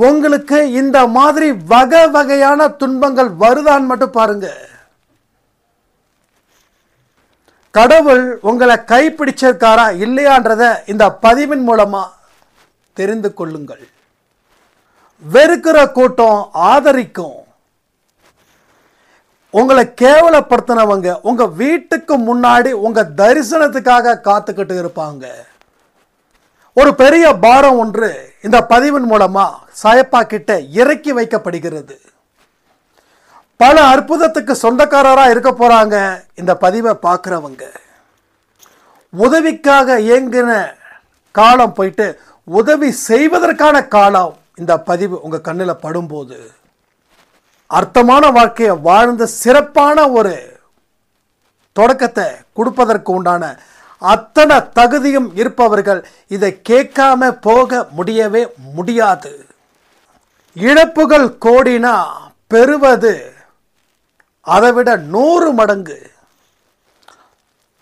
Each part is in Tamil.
உங்களுக்கு இந்த மாதிரி வகை வகையான துன்பங்கள் வருதான்னு மட்டும் பாருங்க. கடவுள் உங்களை கைப்பிடிச்சிருக்காரா இல்லையான்றத இந்த பதிவின் மூலமா தெரிந்து கொள்ளுங்கள். வெறுக்கிற கூட்டம் ஆதரிக்கும். உங்களை கேவலப்படுத்தினவங்க உங்க வீட்டுக்கு முன்னாடி உங்க தரிசனத்துக்காக காத்துக்கிட்டு இருப்பாங்க. ஒரு பெரிய பாரம் ஒன்று இந்த பதிவின் மூலமா சாயப்பா கிட்ட இறக்கி வைக்கப்படுகிறது. பல அற்புதத்துக்கு சொந்தக்காரரா இருக்க போறாங்க இந்த பதிவை பார்க்கிறவங்க. உதவிக்காக ஏங்கின காலம் போயிட்டு உதவி செய்வதற்கான காலம் இந்த பதிவு உங்க கண்ணில் படும்போது அர்த்தமான வாழ்க்கையை வாழ்ந்த சிறப்பான ஒரு தொடக்கத்தை கொடுப்பதற்கு உண்டான அத்தனை தகுதியும் இருப்பவர்கள் இதை கேட்காம போக முடியவே முடியாது. இழப்புகள் கோடினா பெறுவது அதைவிட 100 மடங்கு.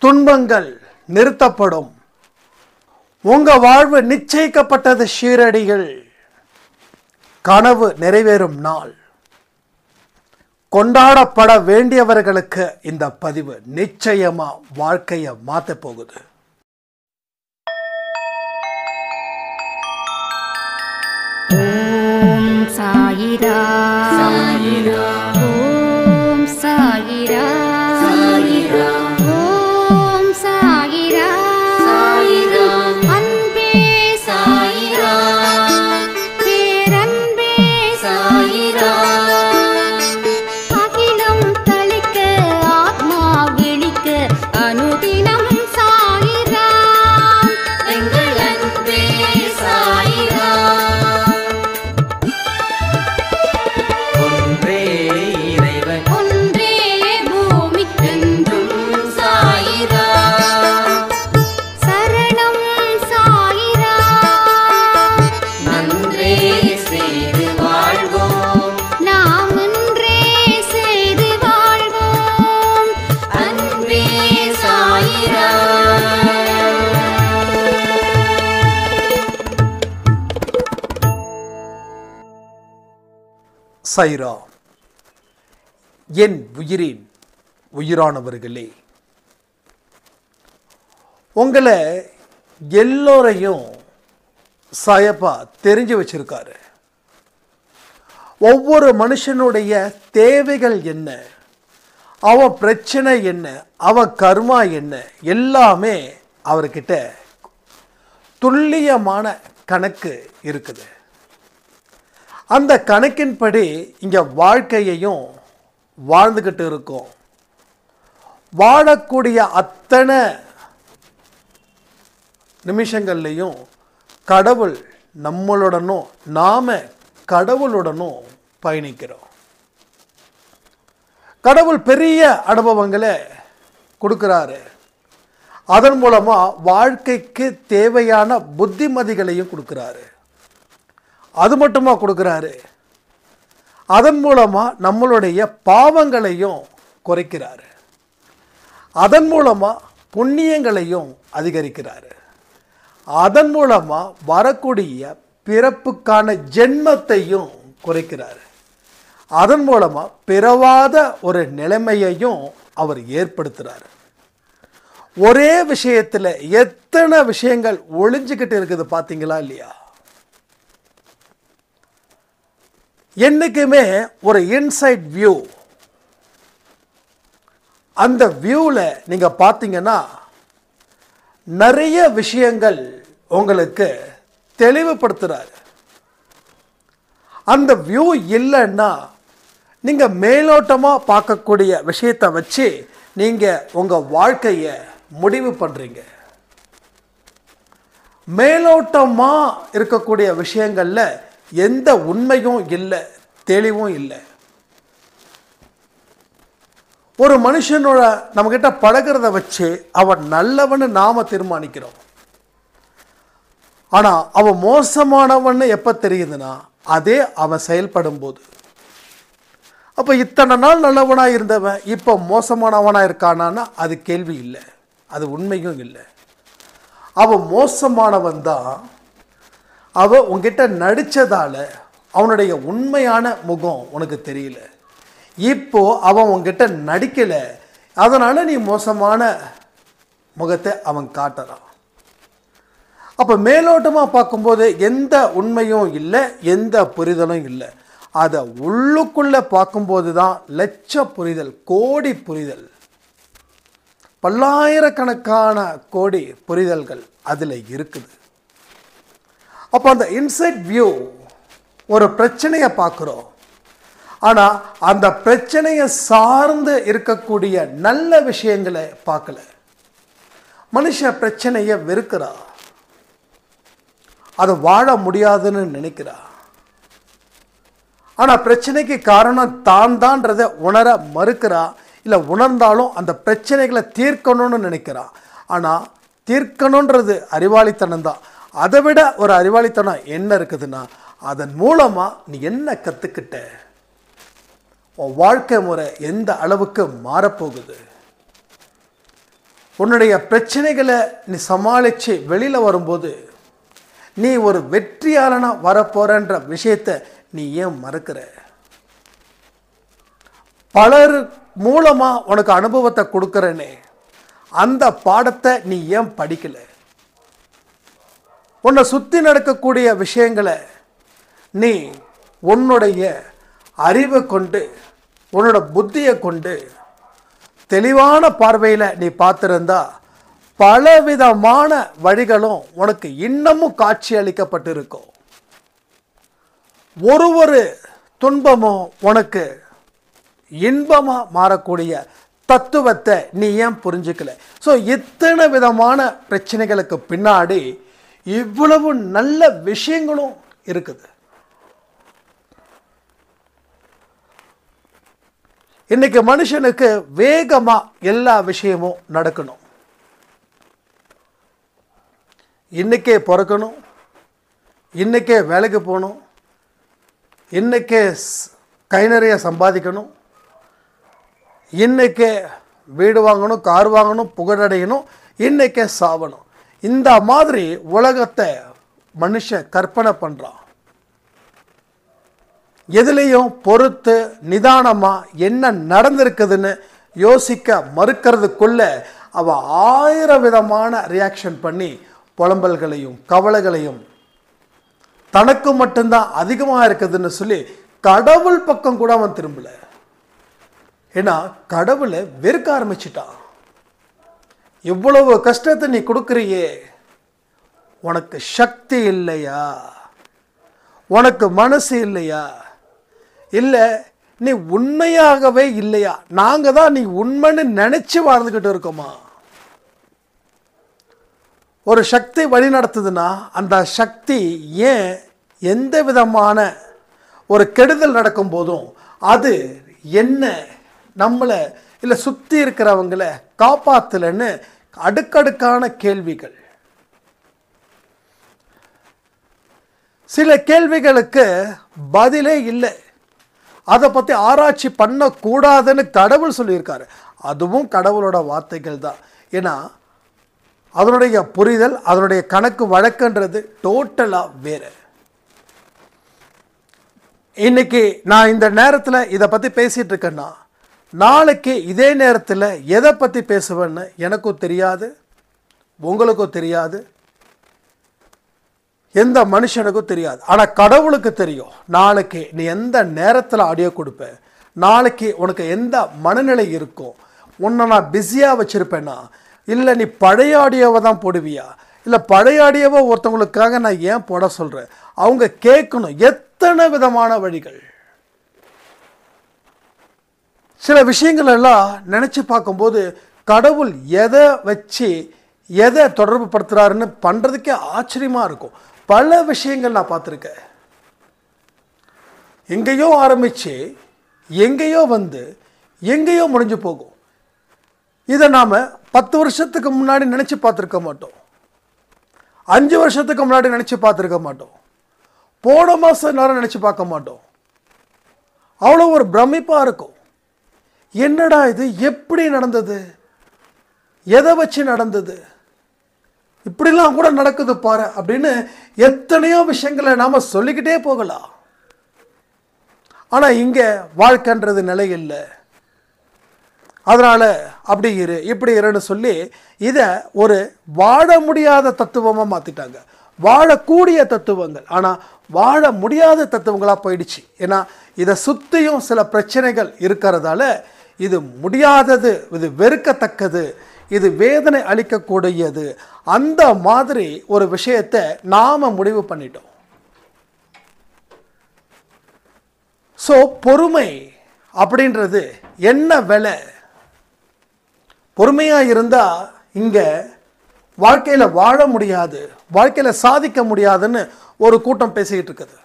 துன்பங்கள் நிறுத்தப்படும். உங்க வாழ்வு நிச்சயிக்கப்பட்டது ஷீரடிகள். கனவு நிறைவேறும் நாள். கொண்டாடப்பட வேண்டியவர்களுக்கு இந்த பதிவு நிச்சயமா வாழ்க்கையை மாற்ற போகுது. ஓம் சாயிரா சாயிரா ஓம் சாயிரா சாயிரா ஓம் சாயிரா சாயிரா அன்பே சாயிரா பேரன்பே சாயிரா அகிலம் தளிக்க ஆத்மா விழிக்க அனுதினம் சாயிரா எங்கள் அன்பே சாயிரா சாயிரா. என் உயிரின் உயிரானவர்களே, உங்களை எல்லோரையும் சாயப்பா தெரிஞ்சு வச்சிருக்காரு. ஒவ்வொரு மனுஷனுடைய தேவைகள் என்ன, அவன் பிரச்சனை என்ன, அவன் கர்மா என்ன, எல்லாமே அவர்கிட்ட துல்லியமான கணக்கு இருக்குது. அந்த கணக்கின்படி இங்கே வாழ்க்கையையும் வாழ்ந்துக்கிட்டு இருக்கோம். வாழக்கூடிய அத்தனை நிமிஷங்கள்லையும் கடவுள் நம்மளுடனும் நாம் கடவுளுடனும் பயணிக்கிறோம். கடவுள் பெரிய அனுபவங்களை கொடுக்குறாரு. அதன் மூலமாக வாழ்க்கைக்கு தேவையான புத்திமதிகளையும் கொடுக்குறாரு. அது மட்டுமா கொடுக்குறாரு, அதன் மூலமாக நம்மளுடைய பாவங்களையும் குறைக்கிறாரு. அதன் மூலமாக புண்ணியங்களையும் அதிகரிக்கிறாரு. அதன் மூலமாக வரக்கூடிய பிறப்புக்கான ஜென்மத்தையும் குறைக்கிறாரு. அதன் மூலமாக பிறவாத ஒரு நிலைமையையும் அவர் ஏற்படுத்துகிறார். ஒரே விஷயத்தில் எத்தனை விஷயங்கள் ஒளிஞ்சுக்கிட்டு இருக்குது பார்த்தீங்களா இல்லையா? என்னைக்குமே ஒரு இன்சைட் வியூ, அந்த வியூவில் நீங்கள் பார்த்தீங்கன்னா நிறைய விஷயங்கள் உங்களுக்கு தெளிவுபடுத்துகிறாரு. அந்த வியூ இல்லைன்னா நீங்கள் மேலோட்டமாக பார்க்கக்கூடிய விஷயத்தை வச்சு நீங்கள் உங்கள் வாழ்க்கையை முடிவு பண்ணுறீங்க. மேலோட்டமாக இருக்கக்கூடிய விஷயங்களில் எந்த உண்மையும் இல்லை, தெளிவும் இல்லை. ஒரு மனுஷனோட நம்மக்கிட்ட பழகிறத வச்சு அவன் நல்லவன்னு நாம் தீர்மானிக்கிறோம். ஆனால் அவன் மோசமானவன்னு எப்போ தெரியுதுன்னா அதே அவன் செயல்படும் போது. அப்போ இத்தனை நாள் நல்லவனாக இருந்தவன் இப்போ மோசமானவனாக இருக்கானான்னா அது கேள்வி இல்லை, அது உண்மையும் இல்லை. அவன் மோசமானவன் தான். அவன் உங்ககிட்ட நடித்ததால் அவனுடைய உண்மையான முகம் உனக்கு தெரியல. இப்போ அவன் உன்கிட்ட நடிக்கலை, அதனால் நீ மோசமான முகத்தை அவன் காட்டுறான். அப்போ மேலோட்டமாக பார்க்கும்போது எந்த உண்மையும் இல்லை, எந்த புரிதலும் இல்லை. அதை உள்ளுக்குள்ளே பார்க்கும்போது தான் லட்ச புரிதல், கோடி புரிதல், பல்லாயிரக்கணக்கான கோடி புரிதல்கள் அதில் இருக்குது. அப்போ அந்த இன்சைட் வியூ, ஒரு பிரச்சனையை பார்க்குறோம், ஆனால் அந்த பிரச்சனையை சார்ந்து இருக்கக்கூடிய நல்ல விஷயங்களை பார்க்கல. மனுஷன் பிரச்சனையை வெறுக்கிறா, அதை வாழ முடியாதுன்னு நினைக்கிறா. ஆனால் பிரச்சனைக்கு காரணம் தான் தான்றதை உணர மறுக்கிறா. இல்லை உணர்ந்தாலும் அந்த பிரச்சனைகளை தீர்க்கணும்னு நினைக்கிறா. ஆனால் தீர்க்கணுன்றது அறிவாளித்தனம் தான். அதை விட ஒரு அறிவாளித்தனம் என்ன இருக்குதுன்னா, அதன் மூலமாக நீ என்ன கற்றுக்கிட்ட, உன் வாழ்க்கை முறை எந்த அளவுக்கு மாறப்போகுது, உன்னுடைய பிரச்சனைகளை நீ சமாளித்து வெளியில் வரும்போது நீ ஒரு வெற்றியாளனாக வரப்போறன்ற விஷயத்தை நீ ஏன் மறக்கிற? பலர் மூலமாக உனக்கு அனுபவத்தை கொடுக்குறேனே, அந்த பாடத்தை நீ ஏன் படிக்கல? உன்னை சுற்றி நடக்கக்கூடிய விஷயங்களை நீ உன்னுடைய அறிவை கொண்டு, உன்னோட புத்தியை கொண்டு தெளிவான பார்வையில் நீ பார்த்துருந்தா பலவிதமான வழிகளும் உனக்கு இன்னமும் காட்சி அளிக்கப்பட்டிருக்கும். ஒரு துன்பமும் உனக்கு இன்பமாக மாறக்கூடிய தத்துவத்தை நீ ஏன் புரிஞ்சுக்கல? ஸோ இத்தனை விதமான பிரச்சனைகளுக்கு பின்னாடி இவ்வளவு நல்ல விஷயங்களும் இருக்குது. இன்னைக்கு மனுஷனுக்கு வேகமாக எல்லா விஷயமும் நடக்கணும். இன்னைக்கே பிறக்கணும், இன்னைக்கே வேலைக்கு போகணும், இன்னைக்கே கை நிறைய சம்பாதிக்கணும், இன்னைக்கே வீடு வாங்கணும், கார் வாங்கணும், புகழடையணும், இன்னைக்கே சாவணும். இந்த மாதிரி உலகத்தை மனுஷன் கற்பனை பண்ணுறான். எதுலேயும் பொறுத்து நிதானமாக என்ன நடந்திருக்குதுன்னு யோசிக்க மறுக்கிறதுக்குள்ள அவன் 1000 விதமான ரியாக்ஷன் பண்ணி புலம்பல்களையும் கவலைகளையும் தனக்கு மட்டும்தான் அதிகமாக இருக்குதுன்னு சொல்லி கடவுள் பக்கம் கூட அவன் திரும்பல. ஏன்னா கடவுளை வெறுக்க ஆரம்பிச்சிட்டான். இவ்வளவு கஷ்டத்தை நீ கொடுக்குறியே, உனக்கு சக்தி இல்லையா? உனக்கு மனசு இல்லையா? இல்லை நீ உண்மையாகவே இல்லையா? நாங்கள் தான் நீ உண்மைன்னு நினச்சி வாழ்ந்துக்கிட்டு இருக்கோமா? ஒரு சக்தி வழி நடத்துதுன்னா அந்த சக்தி ஏன் எந்த விதமான ஒரு கெடுதல் நடக்கும் போதும் அது என்ன நம்மளை இல்லை சுற்றி இருக்கிறவங்களை காப்பாற்றலைன்னு அடுக்கடுக்கான கேள்விகள். சில கேள்விகளுக்கு பதிலே இல்லை. அதை பற்றி ஆராய்ச்சி பண்ணக்கூடாதுன்னு கடவுள் சொல்லியிருக்காரு. அதுவும் கடவுளோட வார்த்தைகள் தான். ஏன்னா அதனுடைய புரிதல், அதனுடைய கணக்கு வழக்குன்றது டோட்டலாக வேறு. இன்னைக்கு நான் இந்த நேரத்தில் இதை பற்றி பேசிகிட்டு இருக்கேன்னா, நாளைக்கு இதே நேரத்தில் எதை பற்றி பேசுவேன்னு எனக்கும் தெரியாது, உங்களுக்கும் தெரியாது, எந்த மனுஷனுக்கும் தெரியாது. ஆனால் கடவுளுக்கு தெரியும். நாளைக்கு நீ எந்த நேரத்தில் ஆடியோ கொடுப்ப, நாளைக்கு உனக்கு எந்த மனநிலை இருக்கும். உன்னை நான் பிஸியாக வச்சுருப்பேன்னா, இல்லை நீ பழைய ஆடியோவை தான் போடுவியா, இல்லை பழைய ஆடியோவை ஒருத்தவங்களுக்காக நான் ஏன் போட சொல்கிறேன், அவங்க கேட்கணும். எத்தனை விதமான வழிகள். சில விஷயங்கள் எல்லாம் நினச்சி பார்க்கும்போது கடவுள் எதை வச்சு எதை தொடர்பு படுத்துகிறாருன்னு பண்ணுறதுக்கே ஆச்சரியமாக இருக்கும். பல விஷயங்கள் நான் பார்த்துருக்கேன். எங்கேயோ ஆரம்பித்து எங்கேயோ வந்து எங்கேயோ முடிஞ்சு போகும். இதை நாம் 10 வருஷத்துக்கு முன்னாடி நினச்சி பார்த்துருக்க மாட்டோம், 5 வருஷத்துக்கு முன்னாடி நினச்சி பார்த்துருக்க மாட்டோம், போன மாதம் நேரம் நினச்சி பார்க்க மாட்டோம். அவ்வளோ ஒரு பிரமிப்பாக இருக்கும். என்னடா இது, எப்படி நடந்தது, எதை வச்சு நடந்தது, இப்படிலாம் கூட நடக்குது பாரு அப்படின்னு எத்தனையோ விஷயங்களை நாம் சொல்லிக்கிட்டே போகலாம். ஆனால் இங்கே வாழ்க்கைன்றது நிலை இல்லை, அதனால் அப்படி இரு இப்படி இருன்னு சொல்லி இதை ஒரு வாழ முடியாத தத்துவமாக மாற்றிட்டாங்க. வாழக்கூடிய தத்துவங்கள் ஆனால் வாழ முடியாத தத்துவங்களாக போயிடுச்சு. ஏன்னா இதை சுற்றியும் சில பிரச்சனைகள் இருக்கிறதால இது முடியாதது, இது வெறுக்கத்தக்கது, இது வேதனை அளிக்கக்கூடியது, அந்த மாதிரி ஒரு விஷயத்தை நாம் முடிவு பண்ணிட்டோம். ஸோ பொறுமை அப்படின்றது என்ன விலை? பொறுமையாக இருந்தால் இங்கே வாழ்க்கையில் வாழ முடியாது, வாழ்க்கையில் சாதிக்க முடியாதுன்னு ஒரு கூட்டம் பேசிக்கிட்டு இருக்குது.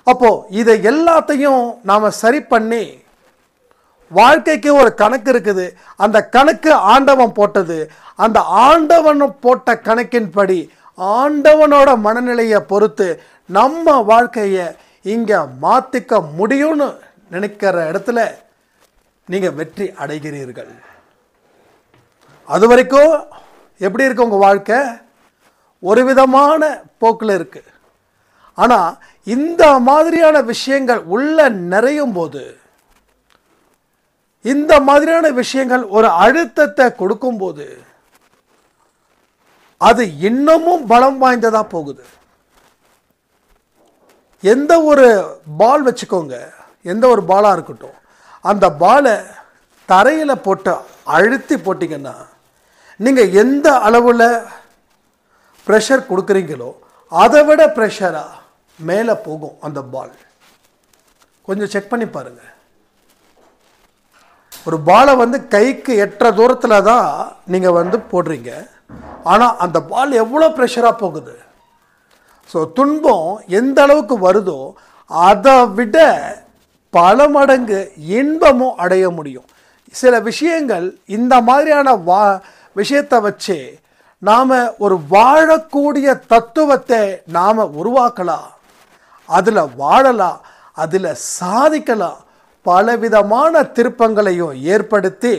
அப்போது இதை எல்லாத்தையும் நாம் சரி பண்ணி வாழ்க்கைக்கு ஒரு கணக்கு இருக்குது. அந்த கணக்கு ஆண்டவன் போட்டது. அந்த ஆண்டவன் போட்ட கணக்கின்படி ஆண்டவனோட மனநிலையை பொறுத்து நம்ம வாழ்க்கையை இங்கே மாற்றிக்க முடியும்னு நினைக்கிற இடத்துல நீங்கள் வெற்றி அடைகிறீர்கள். அது வரைக்கும் எப்படி இருக்கு உங்கள் வாழ்க்கை? ஒரு விதமான போக்கில் இருக்குது. ஆனால் இந்த மாதிரியான விஷயங்கள் உள்ள நிறையும் போது, இந்த மாதிரியான விஷயங்கள் ஒரு அழுத்தத்தை கொடுக்கும்போது அது இன்னமும் பலம் வாய்ந்ததாக போகுது. எந்த ஒரு பால் வச்சுக்கோங்க, எந்த ஒரு பாலாக இருக்கட்டும், அந்த பாலை தரையில் போட்டு அழுத்தி போட்டிங்கன்னா நீங்கள் எந்த அளவில் ப்ரெஷர் கொடுக்குறீங்களோ அதை விட ப்ரெஷராக மேலே போகும் அந்த பால். கொஞ்சம் செக் பண்ணி பாருங்கள். ஒரு பாலை கைக்கு எட்டுற தூரத்தில் தான் நீங்கள் போடுறீங்க, ஆனால் அந்த பால் எவ்வளோ ப்ரெஷராக போகுது. ஸோ துன்பம் எந்த அளவுக்கு வருதோ அதை விட பல மடங்கு இன்பமும் அடைய முடியும். சில விஷயங்கள் இந்த மாதிரியான விஷயத்தை வச்சு நாம் ஒரு வாழக்கூடிய தத்துவத்தை நாம் உருவாக்கலாம், அதில் வாழலாம், அதில் சாதிக்கலாம், பலவிதமான திருப்பங்களையும் ஏற்படுத்தி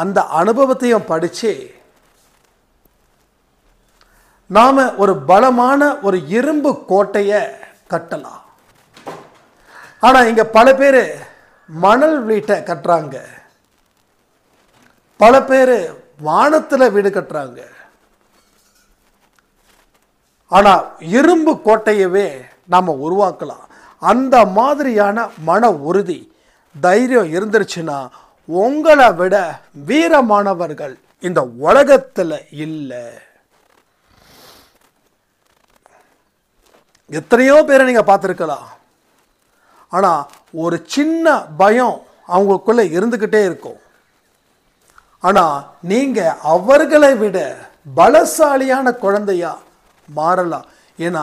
அந்த அனுபவத்தையும் படித்து நாம் ஒரு பலமான ஒரு இரும்பு கோட்டையை கட்டலாம். ஆனால் இங்கே பல பேர் மணல் வீட்டை கட்டுறாங்க, பல பேர் வானத்தில் வீடு கட்டுறாங்க. ஆனால் இரும்பு கோட்டையவே நாம் உருவாக்கலாம். அந்த மாதிரியான மன உறுதி, தைரியம் இருந்துருச்சுன்னா உங்களை விட வீரமானவர்கள் இந்த உலகத்தில் இல்லை. எத்தனையோ பேரை நீங்கள் பார்த்துருக்கலாம், ஆனால் ஒரு சின்ன பயம் அவங்களுக்குள்ளே இருந்துக்கிட்டே இருக்கும். ஆனால் நீங்கள் அவர்களை விட பலசாலியான குழந்தையா மாறலாம். ஏன்னா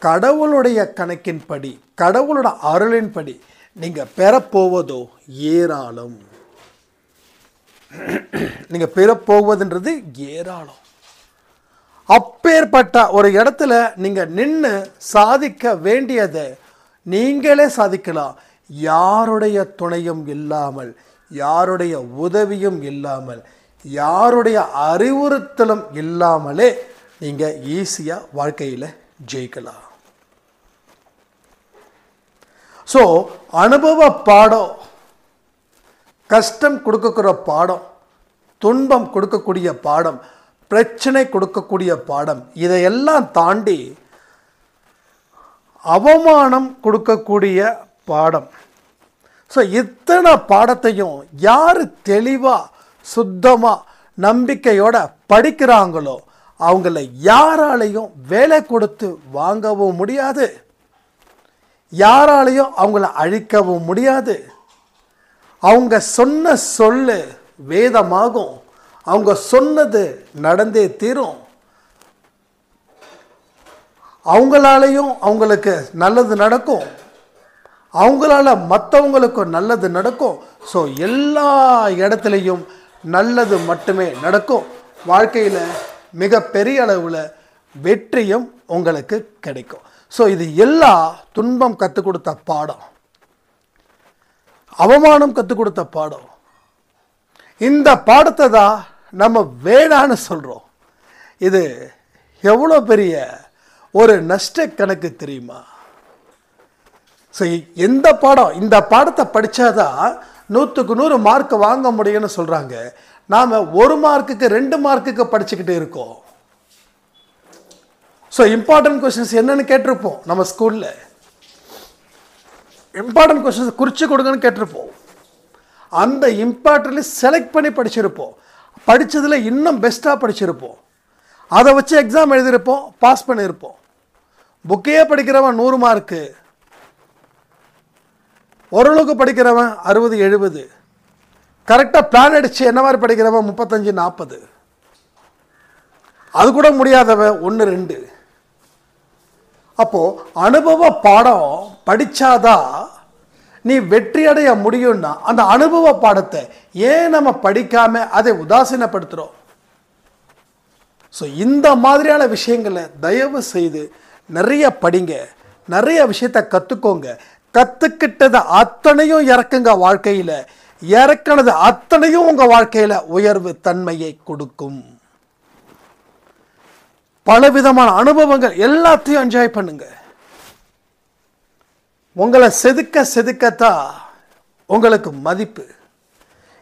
கடவுளுடைய கணக்கின்படி, கடவுளோட அருளின்படி நீங்கள் பெறப்போவதோ ஏராளம். நீங்கள் பெறப்போவதுன்றது ஏராளம். அப்பேற்பட்ட ஒரு இடத்துல நீங்கள் நின்று சாதிக்க வேண்டியதை நீங்களே சாதிக்கலாம். யாருடைய துணையும் இல்லாமல், யாருடைய உதவியும் இல்லாமல், யாருடைய அறிவுறுத்தலும் இல்லாமலே நீங்கள் ஈஸியாக வாழ்க்கையில் ஜெயிக்கலாம். ஸோ அனுபவ பாடம், கஷ்டம் கொடுக்கக்கூடிய பாடம், துன்பம் கொடுக்கக்கூடிய பாடம், பிரச்சனை கொடுக்கக்கூடிய பாடம், இதையெல்லாம் தாண்டி அவமானம் கொடுக்கக்கூடிய பாடம். ஸோ இத்தனை பாடத்தையும் யார் தெளிவாக சுத்தமாக நம்பிக்கையோட படிக்கிறாங்களோ அவங்கள யாராலையும் வேலை கொடுத்து வாங்கவும் முடியாது, யாராலையும் அவங்கள அழிக்கவும் முடியாது. அவங்க சொன்ன சொல்லு வேதமாகும், அவங்க சொன்னது நடந்தே தீரும். அவங்களாலையும் அவங்களுக்கு நல்லது நடக்கும், அவங்களால மற்றவங்களுக்கும் நல்லது நடக்கும். ஸோ எல்லா இடத்துலையும் நல்லது மட்டுமே நடக்கும். வாழ்க்கையில் மிக பெரிய அளவில் வெற்றியும் உங்களுக்கு கிடைக்கும். ஸோ இது எல்லா துன்பம் கற்றுக் கொடுத்த பாடம், அவமானம் கற்றுக் கொடுத்த பாடம். இந்த பாடத்தை தான் நம்ம வேணான்னு சொல்கிறோம். இது எவ்வளோ பெரிய ஒரு நஷ்ட கணக்கு தெரியுமா? ஸோ எந்த பாடம், இந்த பாடத்தை படித்தாதான் 100க்கு 100 மார்க் வாங்க முடியும்னு சொல்கிறாங்க. நாம் 1 மார்க்குக்கு 2 மார்க்குக்கு படிச்சுக்கிட்டு இருக்கோம். ஸோ இம்பார்ட்டன்ட் கொஸ்டின்ஸ் என்னன்னு கேட்டிருப்போம். நம்ம ஸ்கூலில் இம்பார்ட்டன்ட் கொஸ்டின்ஸ் குறித்து கொடுங்கன்னு கேட்டிருப்போம். அந்த இம்பார்ட்டன்ட்லி செலக்ட் பண்ணி படிச்சிருப்போம். படித்ததில் இன்னும் பெஸ்ட்டாக படிச்சிருப்போம். அதை வச்சு எக்ஸாம் எழுதியிருப்போம், பாஸ் பண்ணியிருப்போம். புக்கையே படிக்கிறவன் 100 மார்க்கு, ஓரளவுக்கு படிக்கிறவன் 60 70, கரெக்டாக பிளான் அடித்து என்ன மாதிரி படிக்கிறவன் 35 40, அது கூட முடியாதவன் 1 2. அப்போது அனுபவ பாடம் படித்தாதான் நீ வெற்றி அடைய முடியும்னா அந்த அனுபவ பாடத்தை ஏன் நம்ம படிக்காமல் அதை உதாசீனப்படுத்துகிறோம்? ஸோ இந்த மாதிரியான விஷயங்களை தயவு செய்து நிறைய படிங்க, நிறைய விஷயத்தை கற்றுக்கோங்க. கற்றுக்கிட்டதை அத்தனையும் இறக்குங்க வாழ்க்கையில். இறக்குனது அத்தனையும் உங்கள் வாழ்க்கையில் உயர்வு தன்மையை கொடுக்கும். பலவிதமான அனுபவங்கள் எல்லாத்தையும் என்ஜாய் பண்ணுங்க. உங்களை செதுக்கத்தான் உங்களுக்கு மதிப்பு.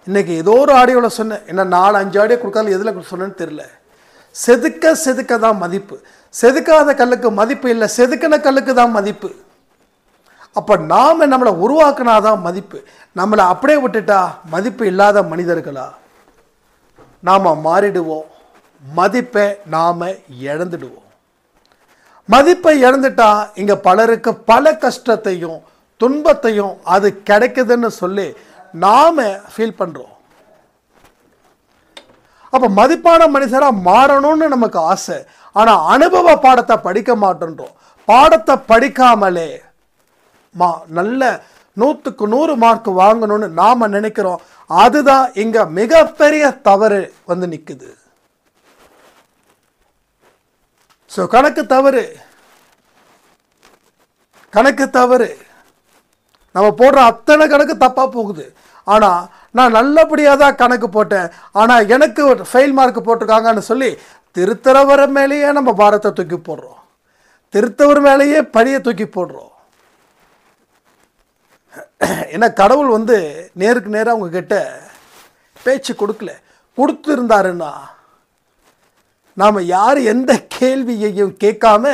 இன்னைக்கு ஏதோ ஒரு ஆடியோவில் சொன்னேன், என்ன 4 5 ஆடியோ கொடுக்காது, எதில் சொன்னேன்னு தெரியல. செதுக்க தான் மதிப்பு. செதுக்காத கல்லுக்கு மதிப்பு இல்லை, செதுக்கின கல்லுக்கு தான் மதிப்பு. அப்போ நாம் நம்மளை உருவாக்குனாதான் மதிப்பு. நம்மளை அப்படியே விட்டுட்டா மதிப்பு இல்லாத மனிதர்களா நாம் மாறிடுவோம். மதிப்பை நாம் இழந்துடுவோம். மதிப்பை இழந்துட்டா இங்கே பலருக்கு பல கஷ்டத்தையும் துன்பத்தையும் அது கிடைக்குதுன்னு சொல்லி நாம் ஃபீல் பண்ணுறோம். அப்போ மதிப்பான மனுஷராக மாறணும்னு நமக்கு ஆசை. ஆனால் அனுபவ பாடத்தை படிக்க மாட்டேன்றோம். பாடத்தை படிக்காமலே நல்ல 100க்கு 100 மார்க் வாங்கணும்னு நாம் நினைக்கிறோம். அதுதான் இங்கே மிகப்பெரிய தவறு வந்து நிற்குது. ஸோ கணக்கு தவறு. நம்ம போடுற அத்தனை கணக்கு தப்பாக போகுது. ஆனால் நான் நல்லபடியாக தான் கணக்கு போட்டேன், ஆனால் எனக்கு ஃபெயில் மார்க் போட்டிருக்காங்கன்னு சொல்லி திருத்தரவர மேலேயே நம்ம பாரத்தை தூக்கி போடுறோம். திருத்தவர் மேலேயே பழியை தூக்கி போடுறோம். ஏன்னா கடவுள் வந்து நேருக்கு நேராக அவங்கக்கிட்ட பேச்சு கொடுத்துருந்தாருன்னா நாம் யார் எந்த கேள்வியையும் கேட்காம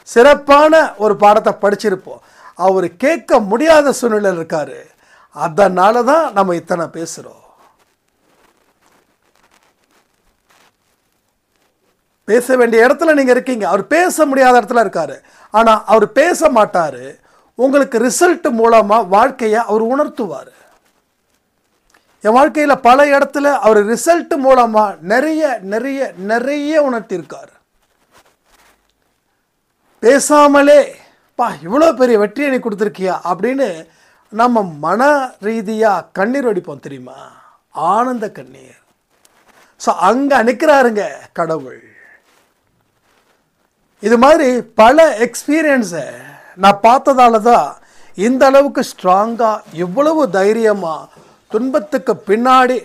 சிறப்பான ஒரு பாடத்தை படிச்சிருப்போம். அவர் கேட்க முடியாத சூழ்நிலையில் இருக்காரு. அதனால தான் நம்ம இத்தனை பேசுகிறோம். பேச வேண்டிய இடத்துல நீங்கள் இருக்கீங்க, அவர் பேச முடியாத இடத்துல இருக்காரு. ஆனால் அவர் பேச மாட்டார். உங்களுக்கு ரிசல்ட் மூலமாக வாழ்க்கையை அவர் உணர்த்துவார். என் வாழ்க்கையில் பல இடத்துல அவர் ரிசல்ட் மூலமாக நிறைய நிறைய நிறைய உணர்த்தியிருக்கார். பேசாமலே இவ்வளோ பெரிய வெற்றியை நீ கொடுத்துருக்கியா அப்படின்னு நம்ம மன ரீதியாக கண்ணீர் வடிப்போம் தெரியுமா, ஆனந்த கண்ணீர். ஸோ அங்கே நிற்கிறாருங்க கடவுள். இது மாதிரி பல எக்ஸ்பீரியன்ஸை நான் பார்த்ததால தான் இந்த அளவுக்கு ஸ்ட்ராங்காக இவ்வளவு தைரியமாக துன்பத்துக்கு பின்னாடி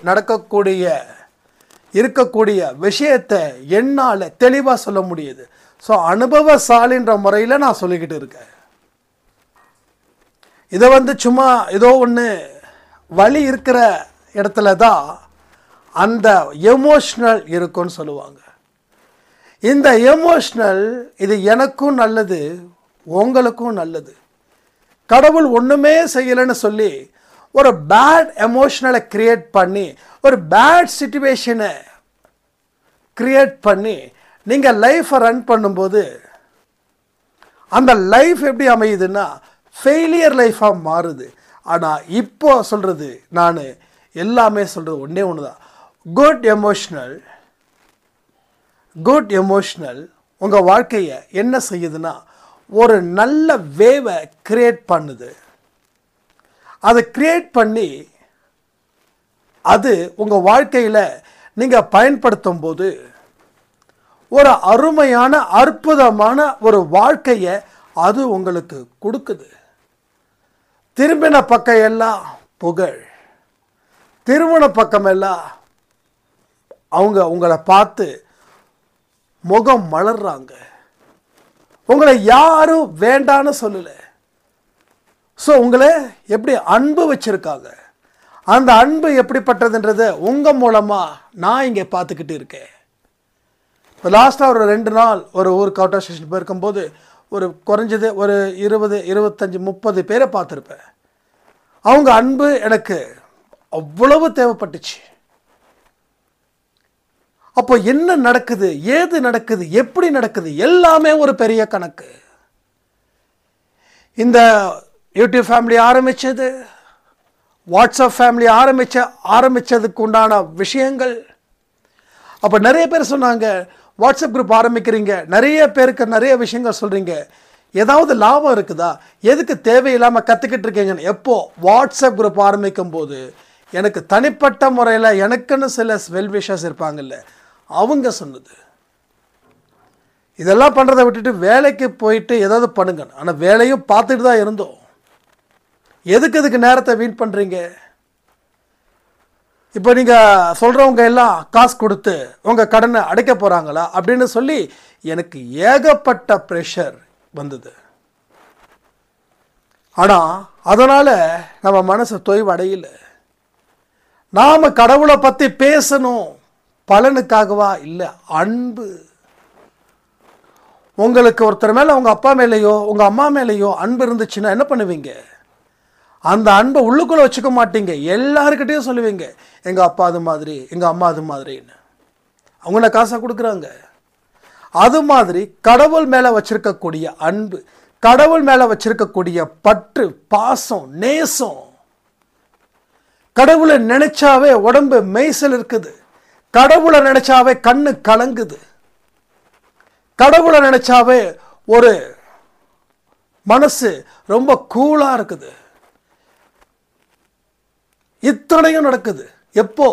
இருக்கக்கூடிய விஷயத்தை என்னால் தெளிவாக சொல்ல முடியுது. ஸோ அனுபவசாலின்ற முறையில் நான் சொல்லிக்கிட்டு இருக்கேன். இதை வந்து சும்மா ஏதோ ஒன்று வலி இருக்கிற இடத்துல தான் அந்த எமோஷ்னல் இருக்குன்னு சொல்லுவாங்க. இந்த எமோஷ்னல் இது எனக்கும் நல்லது, உங்களுக்கும் நல்லது. கடவுள் ஒன்றுமே செய்யலைன்னு சொல்லி ஒரு பேட் எமோஷனலை கிரியேட் பண்ணி, ஒரு பேட் சிச்சுவேஷனை கிரியேட் பண்ணி நீங்கள் லைஃப்பை ரன் பண்ணும்போது அந்த லைஃப் எப்படி அமையுதுன்னா ஃபெயிலியர் லைஃபாக மாறுது. ஆனால் இப்போ சொல்கிறது, நான் எல்லாமே சொல்கிறது ஒன்றே ஒன்று தான். குட் எமோஷ்னல் உங்கள் வாழ்க்கையை என்ன செய்யுதுன்னா ஒரு நல்ல வேவை கிரியேட் பண்ணுது. அதை கிரியேட் பண்ணி அது உங்கள் வாழ்க்கையில் நீங்கள் பயன்படுத்தும் போது ஒரு அருமையான அற்புதமான ஒரு வாழ்க்கையை அது உங்களுக்கு கொடுக்குது. திரும்பின பக்கம் எல்லாம் புகழ், திருமண பக்கமெல்லாம் அவங்க உங்களை பார்த்து முகம் மலர்றாங்க. உங்களை யாரும் வேண்டான்னு சொல்லலை, ஸோ உங்களை எப்படி அன்பு வச்சுருக்காங்க, அந்த அன்பு எப்படிப்பட்டதுன்றதை உங்கள் மூலமாக நான் இங்கே பார்த்துக்கிட்டு இருக்கேன். இப்போ லாஸ்ட்டாக ஒரு 2 நாள் ஒரு ஊருக்கு அவுட் ஆஃப் ஸ்டேஷன் போயிருக்கும்போது ஒரு குறைஞ்சது ஒரு 20, 25, 30 பேரை பார்த்துருப்பேன். அவங்க அன்பு எனக்கு அவ்வளவு தேவைப்பட்டுச்சு. அப்போ என்ன நடக்குது, ஏது நடக்குது, எப்படி நடக்குது, எல்லாமே ஒரு பெரிய கணக்கு. இந்த யூடியூப் ஃபேமிலி ஆரம்பித்தது, வாட்ஸ்அப் ஃபேமிலி ஆரம்பித்ததுக்கு உண்டான விஷயங்கள். அப்போ நிறைய பேர் சொன்னாங்க, வாட்ஸ்அப் குரூப் ஆரம்பிக்கிறீங்க, நிறைய பேருக்கு நிறைய விஷயங்கள் சொல்கிறீங்க, ஏதாவது லாபம் இருக்குதா, எதுக்கு தேவையில்லாமல் கற்றுக்கிட்டு இருக்கீங்கன்னு. எப்போ வாட்ஸ்அப் குரூப் ஆரம்பிக்கும் போது எனக்கு தனிப்பட்ட முறையில் எனக்குன்னு சில வெல்விஷர்ஸ் இருப்பாங்கல்ல, அவங்க சொன்னது, இதெல்லாம் பண்ணுறதை விட்டுட்டு வேலைக்கு போயிட்டு ஏதாவது பண்ணுங்க. ஆனால் வேலையும் பார்த்துட்டு தான் இருந்தோம். எதுக்கு நேரத்தை வீண் பண்ணுறீங்க? இப்போ நீங்கள் சொல்கிறவங்க எல்லாம் காசு கொடுத்து உங்கள் கடனை அடைக்க போகிறாங்களா அப்படின்னு சொல்லி எனக்கு ஏகப்பட்ட ப்ரெஷர் வந்தது. ஆனால் அதனால் நம்ம மனசு தொய்வு அடையல. நாம் கடவுளை பற்றி பேசணும், பலனுக்காகவா? இல்லை, அன்பு. உங்களுக்கு ஒருத்தர் மேலே உங்கள் அப்பா மேலேயோ உங்கள் அம்மா மேலேயோ அன்பு இருந்துச்சுன்னா என்ன பண்ணுவீங்க? அந்த அன்பை உள்ளுக்குள்ளே வச்சுக்க மாட்டீங்க, எல்லாருக்கிட்டையும் சொல்லுவீங்க, எங்கள் அப்பா அது மாதிரி, எங்கள் அம்மா அது மாதிரின்னு. அவங்கள காசாக கொடுக்குறாங்க. அது மாதிரி கடவுள் மேலே வச்சிருக்கக்கூடிய அன்பு, கடவுள் மேலே வச்சிருக்கக்கூடிய பற்று, பாசம், நேசம். கடவுளை நினைச்சாவே உடம்பு மெய்சல் இருக்குது, கடவுளை நினைச்சாவே கண்ணு கலங்குது, கடவுளை நினைச்சாவே ஒரு மனசு ரொம்ப கூலாக இருக்குது. இத்தனையும் நடக்குது எப்போ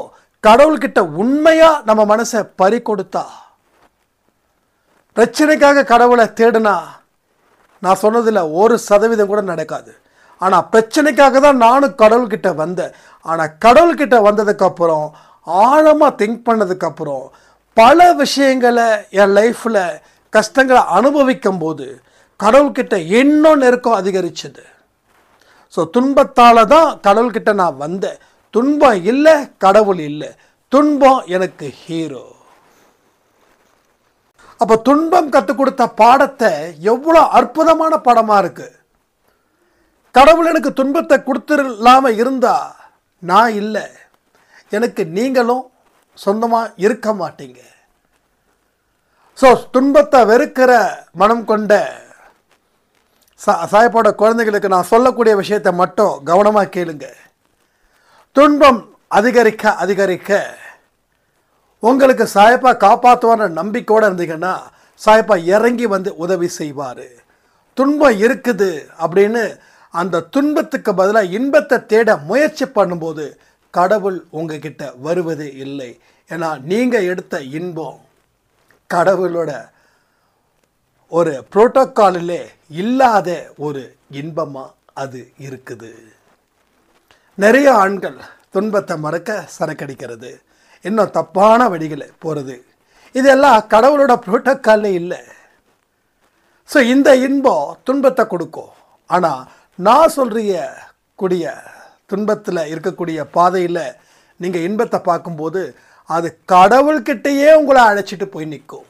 கடவுள்கிட்ட உண்மையா நம்ம மனசை பறி கொடுத்தா. பிரச்சனைக்காக கடவுளை தேடுனா நான் சொன்னதில் 1% கூட நடக்காது. ஆனால் பிரச்சனைக்காக தான் நானும் கடவுள்கிட்ட வந்தேன். ஆனால் கடவுள்கிட்ட வந்ததுக்கப்புறம் ஆழமாக திங்க் பண்ணதுக்கப்புறம் பல விஷயங்களை என் லைஃப்பில் கஷ்டங்களை அனுபவிக்கும் போது கடவுள்கிட்ட இன்னும் நெருக்கம் அதிகரிச்சது. ஸோ துன்பத்தால் தான் கடவுள்கிட்ட நான் வந்தேன். துன்பம் இல்லை, கடவுள் இல்லை, துன்பம் எனக்கு ஹீரோ. அப்போ துன்பம் கற்றுக் கொடுத்த பாடத்தை எவ்வளோ அற்புதமான பாடமாக இருக்கு. கடவுள் எனக்கு துன்பத்தை கொடுத்துடலாம இருந்தா நான் இல்லை, எனக்கு நீங்களும் சொந்தமாக இருக்க மாட்டீங்க. ஸோ துன்பத்தை வெறுக்கிற மனம் கொண்ட சாயப்போட குழந்தைகளுக்கு நான் சொல்லக்கூடிய விஷயத்தை மட்டும் கவனமாக கேளுங்க. துன்பம் அதிகரிக்க அதிகரிக்க உங்களுக்கு சாயப்பா காப்பாற்றுவான நம்பிக்கையோடு இருந்தீங்கன்னா சாயப்பா இறங்கி வந்து உதவி செய்வார். துன்பம் இருக்குது அப்படின்னு அந்த துன்பத்துக்கு பதிலாக இன்பத்தை தேட முயற்சி பண்ணும்போது கடவுள் உங்ககிட்ட வருவது இல்லை. ஏன்னா நீங்கள் எடுத்த இன்பம் கடவுளோட ஒரு புரோட்டோக்காலிலே இல்லாத ஒரு இன்பமாக அது இருக்குது. நிறைய ஆண்கள் துன்பத்தை மறக்க சரக்கடிக்கிறது, இன்னும் தப்பான வழிகளை போகிறது, இதெல்லாம் கடவுளோட புரோட்டோக்காலே இல்லை. ஸோ இந்த இன்பம் துன்பத்தை கொடுக்கும். ஆனால் நான் கூடிய துன்பத்தில் இருக்கக்கூடிய பாதையில் நீங்கள் இன்பத்தை பார்க்கும்போது அது கடவுள்கிட்டையே உங்களை அழைச்சிட்டு போய் நிற்கும்.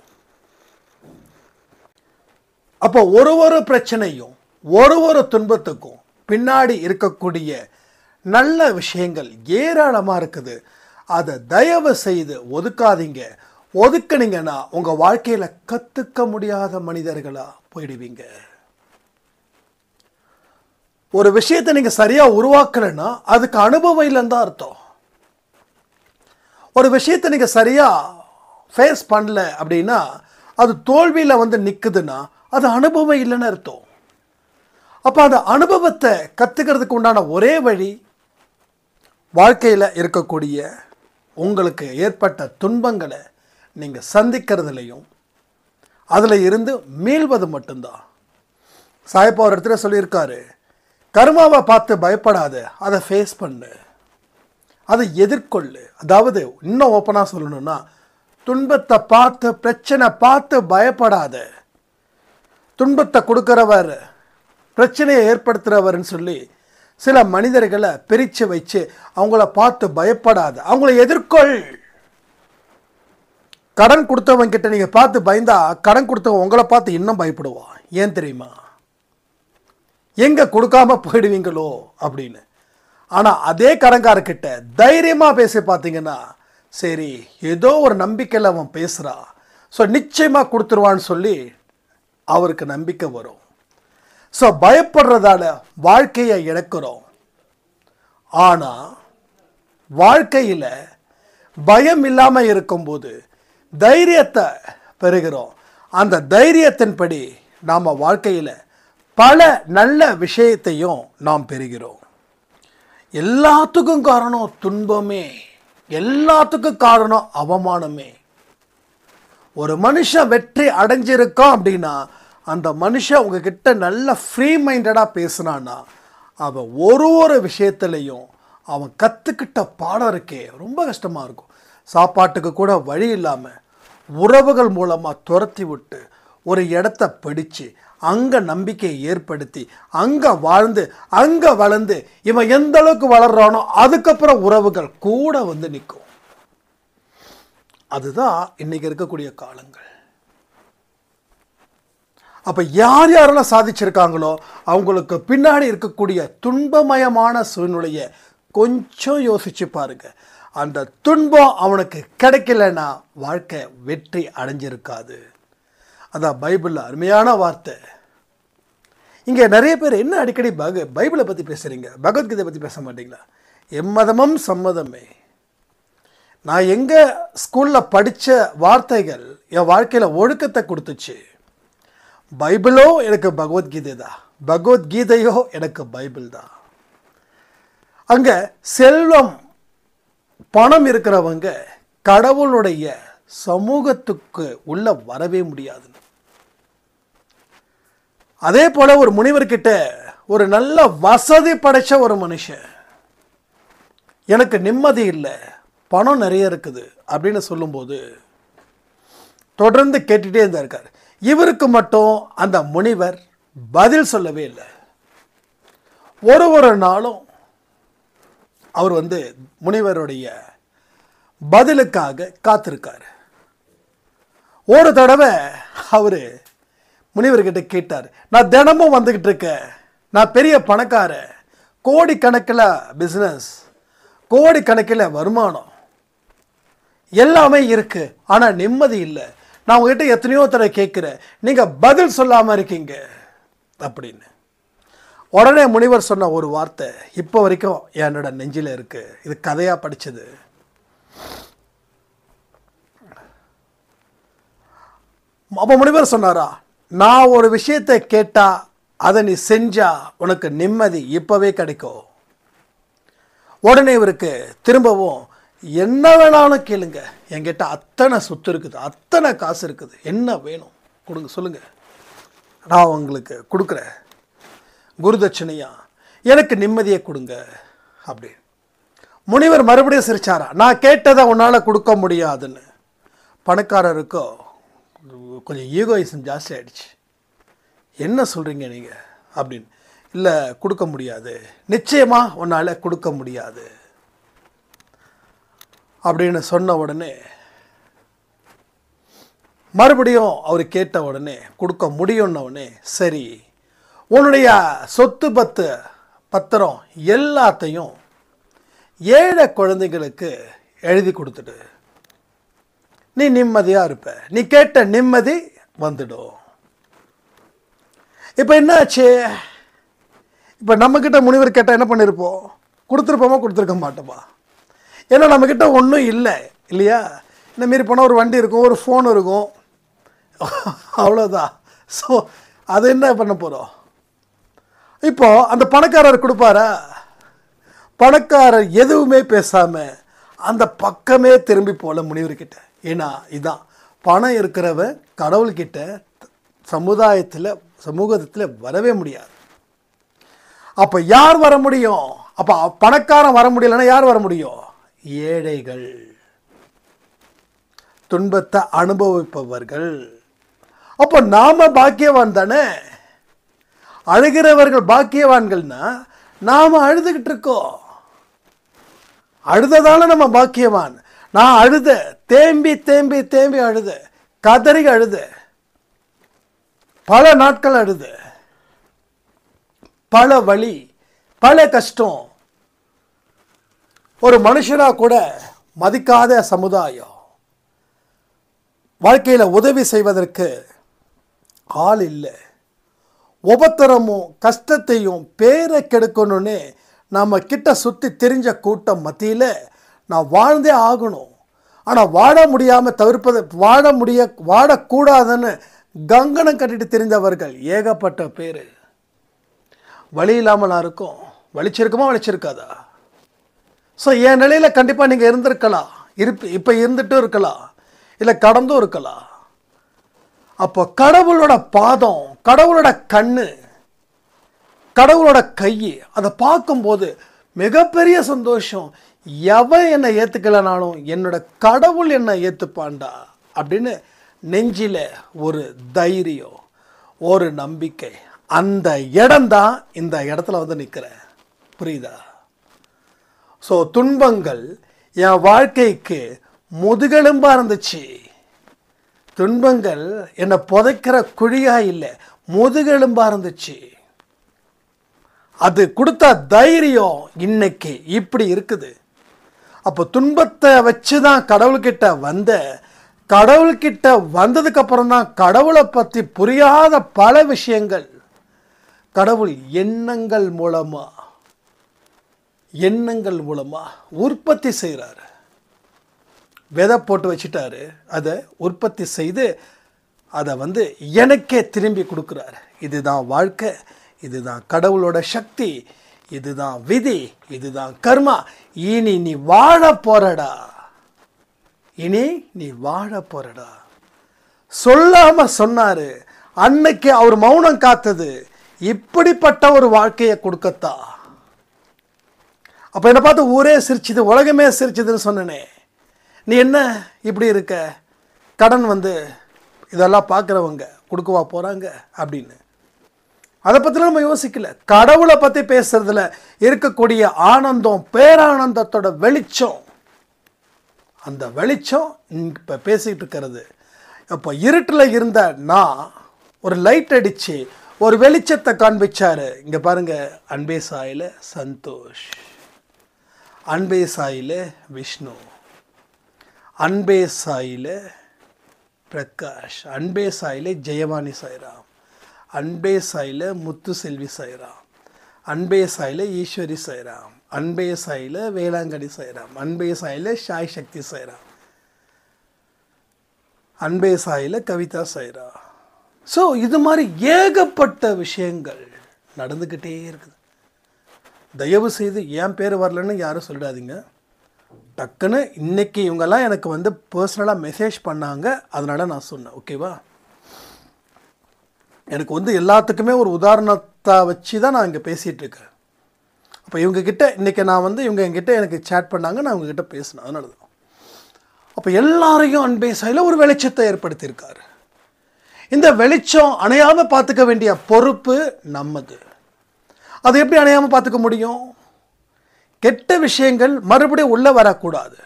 அப்போ ஒரு பிரச்சனையும் ஒரு துன்பத்துக்கும் பின்னாடி இருக்கக்கூடிய நல்ல விஷயங்கள் ஏராளமாக இருக்குது. அதை தயவு செய்து ஒதுக்காதீங்க. ஒதுக்குனீங்கன்னா உங்கள் வாழ்க்கையில் கற்றுக்க முடியாத மனிதர்களாக போயிடுவீங்க. ஒரு விஷயத்தை நீங்கள் சரியாக உருவாக்கலைன்னா அதுக்கு அனுபவம் இல்லைன்னு தான் அர்த்தம். ஒரு விஷயத்தை நீங்கள் சரியாக ஃபேஸ் பண்ணல அப்படின்னா அது தோல்வியில் வந்து நிற்குதுன்னா அது அனுபவம் இல்லைன்னு அர்த்தம். அப்போ அந்த அனுபவத்தை கற்றுக்கிறதுக்கு உண்டான ஒரே வழி வாழ்க்கையில் இருக்கக்கூடிய உங்களுக்கு ஏற்பட்ட துன்பங்களை நீங்கள் சந்திக்கிறதுலையும் அதில் இருந்து மீள்வது மட்டும்தான். சாயப்பா ஒரு இடத்துல சொல்லியிருக்காரு, கர்மாவை பார்த்து பயப்படாத, அதை ஃபேஸ் பண்ணு, அதை எதிர்கொள்ளு. அதாவது இன்னும் ஓப்பனாக சொல்லணும்னா துன்பத்தை பார்த்து பிரச்சனை பார்த்து பயப்படாத. துன்பத்தை கொடுக்குறவர் பிரச்சனையை ஏற்படுத்துகிறவர்னு சொல்லி சில மனிதர்களை பிரித்து வச்சு அவங்கள பார்த்து பயப்படாத, அவங்கள எதிர்கொள். கடன் கொடுத்தவங்க கிட்ட நீங்கள் பார்த்து பயந்தா கடன் கொடுத்தவங்க உங்களை பார்த்து இன்னும் பயப்படுவான். ஏன் தெரியுமா? எங்கே கொடுக்காம போயிடுவீங்களோ அப்படின்னு. ஆனால் அதே கடன்காரர்கிட்ட தைரியமாக பேசி பார்த்தீங்கன்னா, சரி ஏதோ ஒரு நம்பிக்கையில் அவன் பேசுகிறான், ஸோ நிச்சயமாக கொடுத்துருவான்னு சொல்லி அவருக்கு நம்பிக்கை வரும். ஸோ பயப்படுறதால வாழ்க்கையை இழக்கிறோம். ஆனால் வாழ்க்கையில் பயம் இல்லாமல் இருக்கும்போது தைரியத்தை பெறுகிறோம். அந்த தைரியத்தின்படி நாம் வாழ்க்கையில் பல நல்ல விஷயத்தையும் நாம் பெறுகிறோம். எல்லாத்துக்கும் காரணம் துன்பமே, எல்லாத்துக்கும் காரணம் அவமானமே. ஒரு மனுஷன் வெற்றி அடைஞ்சிருக்கான் அப்படின்னா அந்த மனுஷன் உங்ககிட்ட நல்ல ஃப்ரீ மைண்டடாக பேசுனான்னா அவன் ஒரு விஷயத்துலையும் அவன் கற்றுக்கிட்ட பாடம் இருக்கே ரொம்ப கஷ்டமாக இருக்கும். சாப்பாட்டுக்கு கூட வழி இல்லாமல் உறவுகள் மூலமாக துரத்தி விட்டு ஒரு இடத்த பிடிச்சு அங்கே நம்பிக்கையை ஏற்படுத்தி அங்கே வாழ்ந்து அங்கே வளர்ந்து இவன் எந்த அளவுக்கு வளர்றானோ அதுக்கப்புறம் உறவுகள் கூட வந்து நிற்கும். அதுதான் இன்னைக்கு இருக்கக்கூடிய காலங்கள். அப்போ யார் யாரெல்லாம் சாதிச்சிருக்காங்களோ அவங்களுக்கு பின்னாடி இருக்கக்கூடிய துன்பமயமான சூழ்நிலையை கொஞ்சம் யோசிச்சு பாருங்க. அந்த துன்பம் அவனுக்கு கிடைக்கலன்னா வாழ்க்கை வெற்றி அடைஞ்சிருக்காது. அதான் பைபிளில் அருமையான வார்த்தை. இங்கே நிறைய பேர் என்ன அடிக்கடி பைபிளை பற்றி பேசுகிறீங்க, பகவத்கீதை பற்றி பேச மாட்டீங்களா? எம்மதமும் சம்மதமே. நான் எங்கள் ஸ்கூலில் படித்த வார்த்தைகள் என் வாழ்க்கையில் ஒழுக்கத்தை கொடுத்துச்சு. பைபிளோ எனக்கு பகவத்கீதை தான், பகவத்கீதையோ எனக்கு பைபிள் தான். அங்கே செல்வம் பணம் இருக்கிறவங்க கடவுளுடைய சமூகத்துக்கு உள்ள வரவே முடியாது. அதே போல ஒரு முனிவர்கிட்ட ஒரு நல்ல வசதி படைச்ச ஒரு மனுஷன், எனக்கு நிம்மதி இல்லை, பணம் நிறைய இருக்குது அப்படின்னு சொல்லும்போது தொடர்ந்து கேட்டுட்டே இருக்கார். இவருக்கு மட்டும் அந்த முனிவர் பதில் சொல்லவே இல்லை. ஒரு நாளும் அவர் முனிவருடைய பதிலுக்காக காத்திருக்கார். ஒரு தடவை அவர் முனிவர்கிட்ட கேட்டார், நான் தினமும் வந்துக்கிட்டு இருக்கேன், நான் பெரிய பணக்காரன், கோடிக்கணக்கில் பிஸ்னஸ், கோடிக்கணக்கில் வருமானம் எல்லாமே இருக்கு, ஆனால் நிம்மதி இல்லை. நான் உங்ககிட்ட எத்தனையோ தடவை கேட்குறேன், நீங்கள் பதில் சொல்லாமல் இருக்கீங்க அப்படின்னு. உடனே முனிவர் சொன்ன ஒரு வார்த்தை இப்போ வரைக்கும் என்னோட நெஞ்சில் இருக்கு. இது கதையாக படித்தது. அப்போ முனிவர் சொன்னாரா, நான் ஒரு விஷயத்தை கேட்டா அதை நீ செஞ்சா உனக்கு நிம்மதி இப்போவே கிடைக்கும். உடனே இவருக்கு திரும்பவும் என்ன வேணாலும் கேளுங்க, என்கிட்ட அத்தனை சொத்து இருக்குது, அத்தனை காசு இருக்குது, என்ன வேணும் கொடுங்க, சொல்லுங்க, நான் உங்களுக்கு கொடுக்குறேன், குருதட்சணையா எனக்கு நிம்மதியை கொடுங்க அப்படி. முனிவர் மறுபடியும் சிரிச்சாரா, நான் கேட்டதை உன்னால் கொடுக்க முடியாதுன்னு. பணக்காரருக்கோ கொஞ்சம் ஈகோயிசம் ஜாஸ்தி ஆகிடுச்சு. என்ன சொல்கிறீங்க நீங்கள் அப்படின்னு. இல்லை கொடுக்க முடியாது, நிச்சயமாக உன்னால் கொடுக்க முடியாது அப்படின்னு சொன்ன உடனே மறுபடியும் அவர் கேட்ட உடனே கொடுக்க முடியும்ன உடனே, சரி உன்னுடைய சொத்து பத்திரம் எல்லாத்தையும் ஏழை குழந்தைகளுக்கு எழுதி கொடுத்துடு, நீ நிம்மதியாக இருப்ப, நீ கேட்ட நிம்மதி வந்துடும். இப்போ என்னாச்சு? இப்போ நம்மக்கிட்ட முனிவர் கேட்டால் என்ன பண்ணியிருப்போம்? கொடுத்துருப்போமா கொடுத்துருக்க மாட்டோமா? ஏன்னா நம்மக்கிட்ட ஒன்றும் இல்லை இல்லையா? இந்த மாரி போனால் ஒரு வண்டி இருக்கும், ஒரு ஃபோன் இருக்கும், அவ்வளோதான். ஸோ அது என்ன பண்ண போகிறோம்? இப்போது அந்த பணக்காரர் கொடுப்பாரா? பணக்காரர் எதுவுமே பேசாமல் அந்த பக்கமே திரும்பி போகல முனிவர்கிட்ட. ஏன்னா இதுதான் பணம் இருக்கிறவன் கடவுள்கிட்ட சமூகத்தில் வரவே முடியாது. அப்போ யார் வர முடியும்? அப்போ பணக்காரன் வர முடியலன்னா யார் வர முடியும்? ஏழைகள், துன்பத்தை அனுபவிப்பவர்கள். அப்போ நாம பாக்கியவான் தானே. அழுகிறவர்கள் பாக்கியவான்கள்னா நாம் அழுதுகிட்டு இருக்கோம். அழுததால நம்ம பாக்கியவான். நான் அழுத, தேம்பி தேம்பி தேம்பி அழுத, கதறி அழுத, பல நாட்கள் அழுத, பல வலி, பல கஷ்டம். ஒரு மனுஷனா கூட மதிக்காத சமுதாயம், வாழ்க்கையில் உதவி செய்வதற்கு ஆள் இல்லை. உபத்திரமும் கஷ்டத்தையும் பேரை கெடுக்கணும்னு நம்ம கிட்ட சுற்றி தெரிஞ்ச கூட்டம் மத்தியில் நான் வாழ்ந்தே ஆகணும், ஆனால் வாழ முடியாமல் தவிர்ப்பது, வாழக்கூடாதுன்னு கங்கணம் கட்டிட்டு தெரிஞ்சவர்கள் ஏகப்பட்ட பேர். வழி இல்லாமல் நான் இருக்கோம். வலிச்சிருக்குமா வலிச்சிருக்காதா? ஸோ என் நிலையில் கண்டிப்பாக நீங்கள் இருந்திருக்கலாம், இப்போ இருந்துட்டும் இருக்கலாம், இல்லை கடந்தும் இருக்கலாம். அப்போ கடவுளோட பாதம், கடவுளோட கண்ணு, கடவுளோட கை, அதை பார்க்கும்போது மிகப்பெரிய சந்தோஷம். எவன் என்னை ஏற்றுக்கலனாலும் என்னோட கடவுள் என்னை ஏற்றுப்பான்டா அப்படின்னு நெஞ்சில் ஒரு தைரியம், ஒரு நம்பிக்கை. அந்த இடம்தான் இந்த இடத்துல வந்து நிற்கிறேன். புரியுதா? ஸோ துன்பங்கள் என் வாழ்க்கைக்கு முதுகெலும்பாக இருந்துச்சு. துன்பங்கள் என்னை புதைக்கிற குழியாக இல்லை, முதுகெலும்பாக இருந்துச்சு. அது கொடுத்த தைரியம் இன்னைக்கு இப்படி இருக்குது. அப்போ துன்பத்தை வச்சு தான் கடவுள்கிட்ட கடவுள்கிட்ட வந்ததுக்கு அப்புறம் தான் கடவுளை பற்றி புரியாத பல விஷயங்கள் கடவுள் எண்ணங்கள் மூலமா உற்பத்தி செய்கிறாரு. விதை போட்டு வச்சுட்டாரு, அதை உற்பத்தி செய்து அதை வந்து எனக்கே திரும்பி கொடுக்குறாரு. இதுதான் வாழ்க்கை, இதுதான் கடவுளோட சக்தி, இதுதான் விதி, இதுதான் கர்மா. இனி நீ வாழ போறடா, இனி நீ வாழ போறடா சொல்லாம சொன்னாரு. அன்னைக்கு அவர் மௌனம் காத்தது இப்படிப்பட்ட ஒரு வாழ்க்கையை கொடுக்கத்தா. அப்ப என்ன பார்த்து ஊரே சிரிச்சுது, உலகமே சிரிச்சுதுன்னு சொன்னனே, நீ என்ன இப்படி இருக்க, கடன் வந்து இதெல்லாம் பார்க்குறவங்க கொடுக்கவா போறாங்க அப்படின்னு. அதை பற்றிலாம் நம்ம யோசிக்கல. கடவுளை பற்றி பேசுறதுல இருக்கக்கூடிய ஆனந்தம், பேரானந்தத்தோட வெளிச்சம், அந்த வெளிச்சம் இப்போ பேசிக்கிட்டு இருக்கிறது. இப்போ இருட்டில் இருந்த நான் ஒரு லைட் அடித்து ஒரு வெளிச்சத்தை காண்பிச்சாரு. இங்கே பாருங்க, அன்பே சாயில சந்தோஷ், அன்பே சாயில விஷ்ணு, அன்பே சாயில பிரகாஷ், அன்பே சாயில ஜெயவாணி சாய்ராம், அன்பே சாயில முத்து செல்வி சாய்ராம், அன்பே சாயில ஈஸ்வரி சாய்ராம், அன்பே சாயில வேளாங்கண்ணி சாய்ராம், அன்பே சாயில சாய் சக்தி சாய்ராம், அன்பே சாயில கவிதா சாய்ரா. ஸோ இது மாதிரி ஏகப்பட்ட விஷயங்கள் நடந்துக்கிட்டே இருக்குது. தயவு செய்து என் பேர் வரலன்னு யாரும் சொல்லிடாதீங்க. டக்குன்னு இன்னைக்கு இவங்கெல்லாம் எனக்கு வந்து பர்சனலாக மெசேஜ் பண்ணாங்க, அதனால நான் சொன்னேன். ஓகேவா? எனக்கு வந்து எல்லாத்துக்குமே ஒரு உதாரணத்தை வச்சு தான் நான் இங்கே பேசிகிட்டு இருக்கேன். அப்போ இவங்கக்கிட்ட இன்றைக்கி நான் வந்து இவங்க என்கிட்ட எனக்கு சேட் பண்ணாங்க, நான் இவங்ககிட்ட பேசினேன். அதனால தான். அப்போ எல்லாரையும் அன்பே சாயில ஒரு வெளிச்சத்தை ஏற்படுத்தியிருக்காரு. இந்த வெளிச்சம் அணையாமல் பார்த்துக்க வேண்டிய பொறுப்பு நம்மது. அது எப்படி அணையாமல் பார்த்துக்க முடியும்? கெட்ட விஷயங்கள் மறுபடியும் உள்ளே வரக்கூடாது.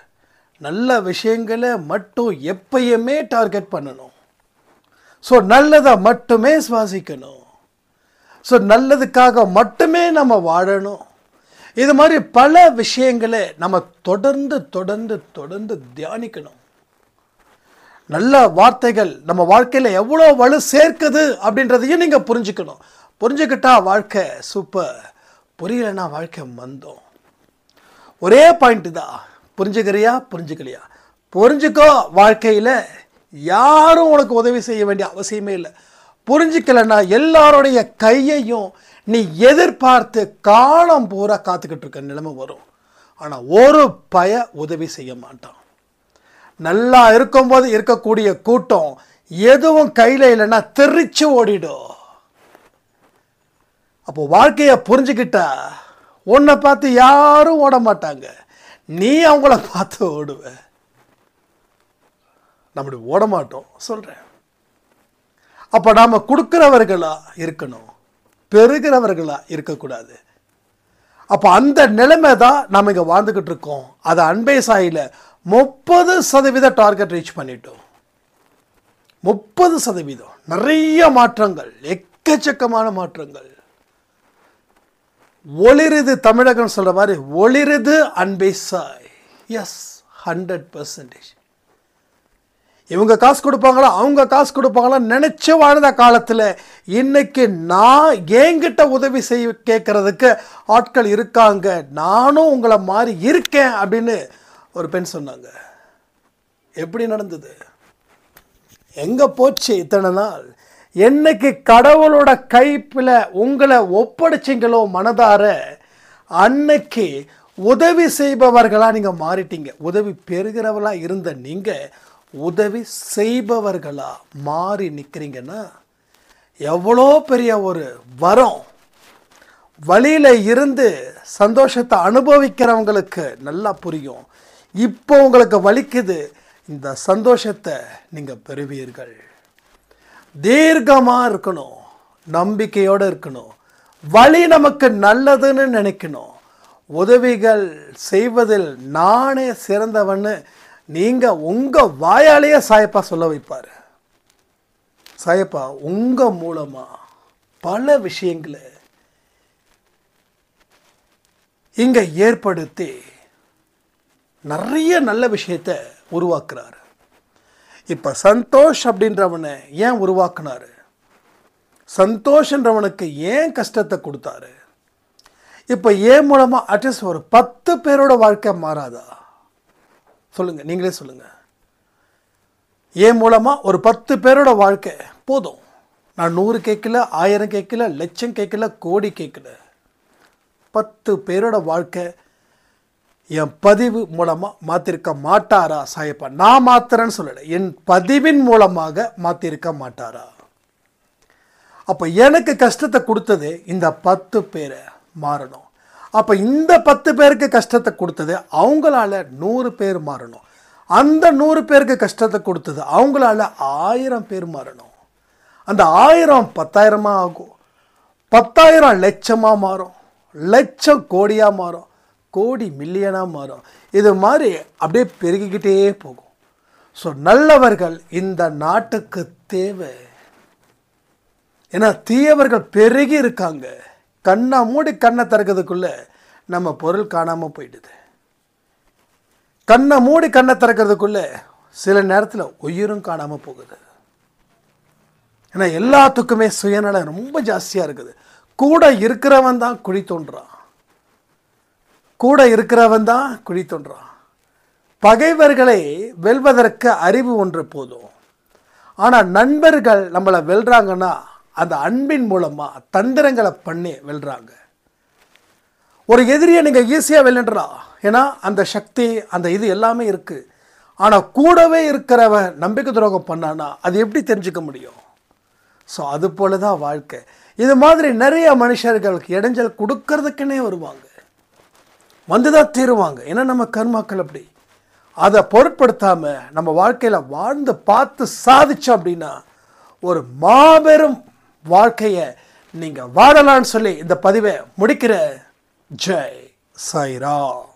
நல்ல விஷயங்களை மட்டும் எப்பயுமே டார்கெட் பண்ணணும். ஸோ நல்லதை மட்டுமே சுவாசிக்கணும். ஸோ நல்லதுக்காக மட்டுமே நம்ம வாழணும். இது மாதிரி பல விஷயங்களை நம்ம தொடர்ந்து தொடர்ந்து தொடர்ந்து தியானிக்கணும். நல்ல வார்த்தைகள் நம்ம வாழ்க்கையில் எவ்வளோ வலு சேர்க்குது அப்படின்றதையும் நீங்கள் புரிஞ்சுக்கணும். புரிஞ்சுக்கிட்டா வாழ்க்கை சூப்பர், புரியலைன்னா வாழ்க்கை மந்தம். ஒரே பாயிண்ட்டு தான், புரிஞ்சுக்கிறியா புரிஞ்சுக்கலையா? புரிஞ்சுக்கோ. வாழ்க்கையில் யாரும் உனக்கு உதவி செய்ய வேண்டிய அவசியமே இல்லை. புரிஞ்சுக்கலைன்னா எல்லாருடைய கையையும் நீ எதிர்பார்த்து காலம் பூரா காத்துக்கிட்டு இருக்க நிலைமை வரும். ஆனால் ஒரு உதவி செய்ய மாட்டான். நல்லா இருக்கும்போது இருக்கக்கூடிய கூட்டம் எதுவும் கையில் இல்லைன்னா தெரிச்சு ஓடிடும். அப்போ வாழ்க்கையை புரிஞ்சுக்கிட்டா உன்னை பார்த்து யாரும் ஓட மாட்டாங்க, நீ அவங்கள பார்த்து ஓடுவ. நம்ம ஓட மாட்டோம் சொல்கிறேன். அப்போ நாம் கொடுக்குறவர்களா இருக்கணும். பெறுகிறவர்களா இருக்கக்கூடாது. அப்போ அந்த நிலைமை தான் நம்ம இங்கே வாழ்ந்துக்கிட்டு இருக்கோம். அதை அன்பே சாயில 30% டார்கெட் ரீச் பண்ணிட்டோம். 30%. நிறைய மாற்றங்கள், எக்கச்சக்கமான மாற்றங்கள். ஒளிருது தமிழகம் சொல்ற மாதிரி ஒளிருது அன்பே சாய். எஸ், 100%. இவங்க காசு கொடுப்பாங்களா, அவங்க காசு கொடுப்பாங்களா நினைச்சு வாழ்ந்த காலத்தில் இன்னைக்கு நான் என்கிட்ட உதவி செய்ய கேட்கறதுக்கு ஆட்கள் இருக்காங்க. நானும் உங்களை மாதிரி இருக்கேன் அப்படின்னு ஒரு பெண் சொன்னாங்க. எப்படி நடந்தது? எங்க போச்சு இத்தனை நாள்? என்னைக்கு கடவுளோட கைப்பில் உங்களை ஒப்படைச்சிங்களோ மனதார, அன்னைக்கு உதவி செய்பவர்களா நீங்க மாறிட்டீங்க. உதவி பெறுகிறவர்களா இருந்த நீங்க உதவி செய்பவர்களா மாறி நிற்கிறீங்கன்னா எவ்வளோ பெரிய ஒரு வரம். வழியில இருந்து சந்தோஷத்தை அனுபவிக்கிறவங்களுக்கு நல்லா புரியும். இப்போ உங்களுக்கு வலிக்குது, இந்த சந்தோஷத்தை நீங்க பெறுவீர்கள். தீர்க்கமாக இருக்கணும், நம்பிக்கையோடு இருக்கணும், வழி நமக்கு நல்லதுன்னு நினைக்கணும். உதவிகள் செய்வதில் நானே சிறந்தவன்னு நீங்கள் உங்கள் வாயாலேயே சாயப்பா சொல்ல வைப்பார். சாயப்பா உங்கள் மூலமாக பல விஷயங்களை இங்கே ஏற்படுத்தி நிறைய நல்ல விஷயத்தை உருவாக்குறாரு. இப்போ சந்தோஷ் அப்படின்றவனை ஏன் உருவாக்குனாரு? சந்தோஷன்றவனுக்கு ஏன் கஷ்டத்தை கொடுத்தாரு? இப்போ ஏன் மூலமாக அட்லீஸ்ட் ஒரு 10 பேரோட வாழ்க்கை மாறாதா? சொல்லுங்கள், நீங்களே சொல்லுங்கள். ஏன் மூலமாக ஒரு 10 பேரோட வாழ்க்கை போதும். நான் 100 கேட்கல, 1000 கேட்கல, லட்சம் கேட்கல, கோடி கேட்கல. 10 பேரோட வாழ்க்கை என் பதிவு மூலமாக மாற்றிருக்க மாட்டாரா சாயப்பா? நான் மாத்திரன்னு சொல்லலை, என் பதிவின் மூலமாக மாற்றிருக்க மாட்டாரா? அப்போ எனக்கு கஷ்டத்தை கொடுத்தது இந்த 10 பேரை மாறணும். அப்போ இந்த 10 பேருக்கு கஷ்டத்தை கொடுத்தது அவங்களால 100 பேர் மாறணும். அந்த 100 பேருக்கு கஷ்டத்தை கொடுத்தது அவங்களால 1000 பேர் மாறணும். அந்த 1000 10,000 ஆகும், 10,000 லட்சமாக மாறும், லட்சம் கோடியாக மாறும், கோடி மில்லியனாக மாறும். இது மாதிரி அப்படியே பெருகிக்கிட்டே போகும். ஸோ நல்லவர்கள் இந்த நாட்டுக்கு தேவை. ஏன்னா தீயவர்கள் பெருகி இருக்காங்க. கண்ணை மூடி கண்ணை திறக்கிறதுக்குள்ள நம்ம பொருள் காணாமல் போயிடுது. கண்ணை மூடி கண்ணை திறக்கிறதுக்குள்ள சில நேரத்தில் உயிரும் காணாமல் போகுது. ஏன்னா எல்லாத்துக்குமே சுயநலம் ரொம்ப ஜாஸ்தியாக இருக்குது. கூட இருக்கிறவன் தான் குழி தோன்றான், கூட இருக்கிறவன் தான் குழி தோன்றான். பகைவர்களை வெல்வதற்கு அறிவு ஒன்று போதும். ஆனால் நண்பர்கள் நம்மளை வெல்றாங்கன்னா அந்த அன்பின் மூலமாக தந்திரங்களை பண்ணி வெல்றாங்க. ஒரு எதிரியை நீங்கள் ஈஸியாக வெல்லுறலாம், ஏன்னா அந்த சக்தி அந்த இது எல்லாமே இருக்குது. ஆனால் கூடவே இருக்கிறவன் நம்பிக்கை துரோகம் பண்ணானா அது எப்படி தெரிஞ்சுக்க முடியும்? ஸோ அது போல தான் வாழ்க்கை. இது மாதிரி நிறைய மனுஷர்களுக்கு இடைஞ்சல் கொடுக்கறதுக்குன்னே வருவாங்க, வந்து தான் தீருவாங்க. ஏன்னா நம்ம கர்மாக்கள் அப்படி. அதை பொருட்படுத்தாமல் நம்ம வாழ்க்கையில் வாழ்ந்து பார்த்து சாதிச்சோம் அப்படின்னா ஒரு மாபெரும் வாழ்க்கையை நீங்கள் வாழலான்னு சொல்லி இந்த பதிவை முடிக்கிற. ஜெய் சாய்ராம்.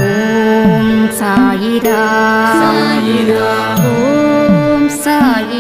ஓம் சாயிராம். ஓம் சாய்.